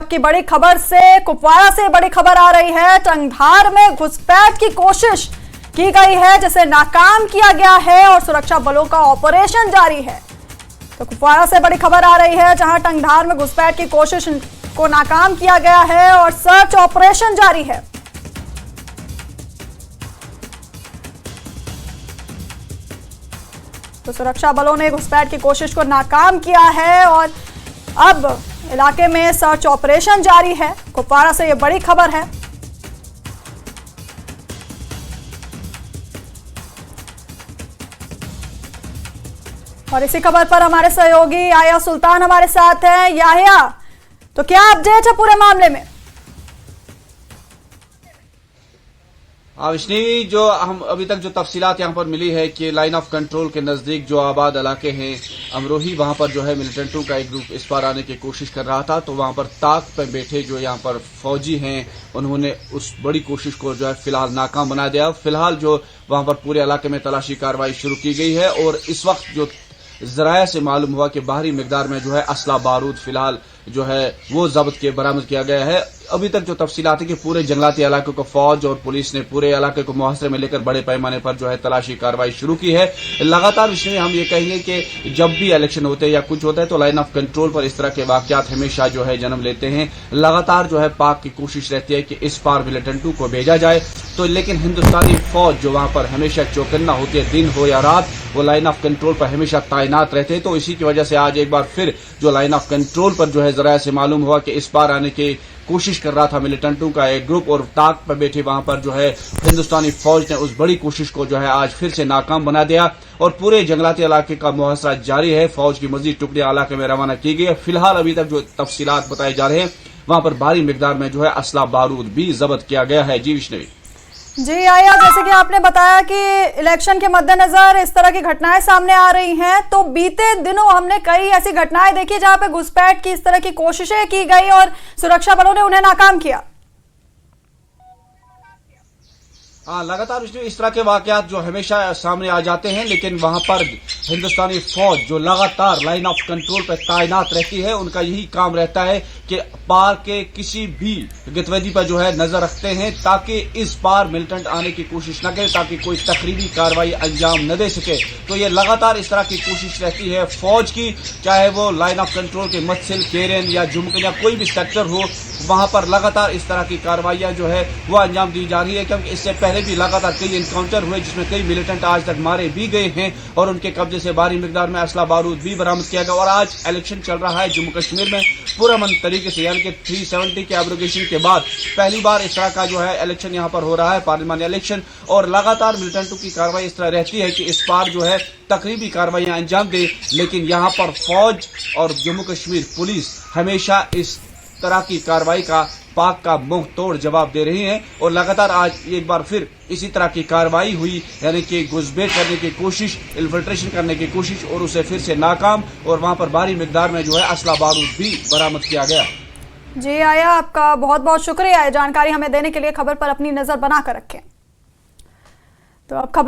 की बड़ी खबर से कुपवाड़ा से बड़ी खबर आ रही है। टंगधार में घुसपैठ की कोशिश की गई है जिसे नाकाम किया गया है और सुरक्षा बलों का ऑपरेशन जारी है। तो कुपवाड़ा से बड़ी खबर आ रही है जहां टंगधार में घुसपैठ की कोशिश को नाकाम किया गया है और सर्च ऑपरेशन जारी है। तो सुरक्षा बलों ने घुसपैठ की कोशिश को नाकाम किया है और अब इलाके में सर्च ऑपरेशन जारी है। कुपवाड़ा से यह बड़ी खबर है। और इसी खबर पर हमारे सहयोगी याहिया सुल्तान हमारे साथ हैं। याहिया, तो क्या अपडेट है पूरे मामले में? विष्णु, जो हम अभी तक जो तफसीलात यहाँ पर मिली है कि लाइन ऑफ कंट्रोल के नजदीक जो आबाद इलाके हैं अमरोही, वहां पर जो है मिलिटेंटों का एक ग्रुप इस पार आने की कोशिश कर रहा था। तो वहां पर ताक पर बैठे जो यहाँ पर फौजी हैं उन्होंने उस बड़ी कोशिश को जो है फिलहाल नाकाम बना दिया। फिलहाल जो वहां पर पूरे इलाके में तलाशी कार्रवाई शुरू की गई है और इस वक्त जो जराया से मालूम हुआ कि भारी मिकदार में जो है असला बारूद फिलहाल जो है वो जब्त के बरामद किया गया है। अभी तक जो तफसीलात है कि पूरे जंगलाती इलाके को फौज और पुलिस ने पूरे इलाके को मुहासरे में लेकर बड़े पैमाने पर जो है तलाशी कार्रवाई शुरू की है। लगातार इसमें हम ये कहेंगे कि जब भी इलेक्शन होते हैं या कुछ होता है तो लाइन ऑफ कंट्रोल पर इस तरह के वाकयात हमेशा जो है जन्म लेते हैं। लगातार जो है पाक की कोशिश रहती है कि इस पार मिलिटेंटों को भेजा जाए, तो लेकिन हिंदुस्तानी फौज जो वहां पर हमेशा चौकन्ना होती है, दिन हो या रात, वो लाइन ऑफ कंट्रोल पर हमेशा तैनात रहते हैं। तो इसी की वजह से आज एक बार फिर जो लाइन ऑफ कंट्रोल पर जो है जरा से मालूम हुआ कि इस पार आने की कोशिश कर रहा था मिलिटेंटों का एक ग्रुप और ताक पर बैठे वहां पर जो है हिंदुस्तानी फौज ने उस बड़ी कोशिश को जो है आज फिर से नाकाम बना दिया और पूरे जंगलाती इलाके का मुहासरा जारी है। फौज की मजीद टुकड़ियां इलाके में रवाना की गई है। फिलहाल अभी तक जो तफसीलात बताए जा रहे हैं वहां पर भारी मिकदार में जो है असला बारूद भी जब्त किया गया है। जी विष्णु जी याहिया, जैसे कि आपने बताया कि इलेक्शन के मद्देनजर इस तरह की घटनाएं सामने आ रही हैं, तो बीते दिनों हमने कई ऐसी घटनाएं देखी जहां पे घुसपैठ की इस तरह की कोशिशें की गई और सुरक्षा बलों ने उन्हें नाकाम किया। लगातार इस तरह के वाकयात जो हमेशा सामने आ जाते हैं, लेकिन वहां पर हिंदुस्तानी फौज जो लगातार लाइन ऑफ कंट्रोल पर तैनात रहती है, उनका यही काम रहता है कि पार के किसी भी गतिविधि पर जो है नजर रखते हैं ताकि इस पार मिलिटेंट आने की कोशिश न करे, ताकि कोई तकरीबी कार्रवाई अंजाम न दे सके। तो ये लगातार इस तरह की कोशिश रहती है फौज की, चाहे वो लाइन ऑफ कंट्रोल के मत्सिल, केरन या जुमकन या कोई भी सेक्टर हो, वहां पर लगातार इस तरह की कार्रवाइयां जो है वो अंजाम दी जा रही है। क्योंकि इससे पहले भी लगातार कई इनकाउंटर हुए जिसमें कई मिलिटेंट आज तक मारे भी गए हैं और उनके कब्जे से भारी मिकदार में असला बारूद भी बरामद किया गया। और आज इलेक्शन चल रहा है जम्मू कश्मीर में पुरअमन तरीके से, यानी कि 370 के एब्रोगेशन के बाद पहली बार इस तरह का जो है इलेक्शन यहाँ पर हो रहा है, पार्लियामानी इलेक्शन। और लगातार मिलिटेंटों की कार्रवाई इस तरह रहती है कि इस बार जो है तकरीबी कार्रवाइयां अंजाम दे, लेकिन यहाँ पर फौज और जम्मू कश्मीर पुलिस हमेशा इस तरह की कार्रवाई का पाक का मुंह तोड़ जवाब दे रही हैं। और लगातार आज एक बार फिर इसी तरह की कार्रवाई हुई, यानी कि घुसपैठ करने की कोशिश, इन्फिल्ट्रेशन करने की कोशिश और उसे फिर से नाकाम, और वहां पर भारी मिकदार में जो है असला बारूद भी बरामद किया गया। जी याहिया, आपका बहुत बहुत शुक्रिया है जानकारी हमें देने के लिए। खबर पर अपनी नजर बनाकर रखें। तो अब खबर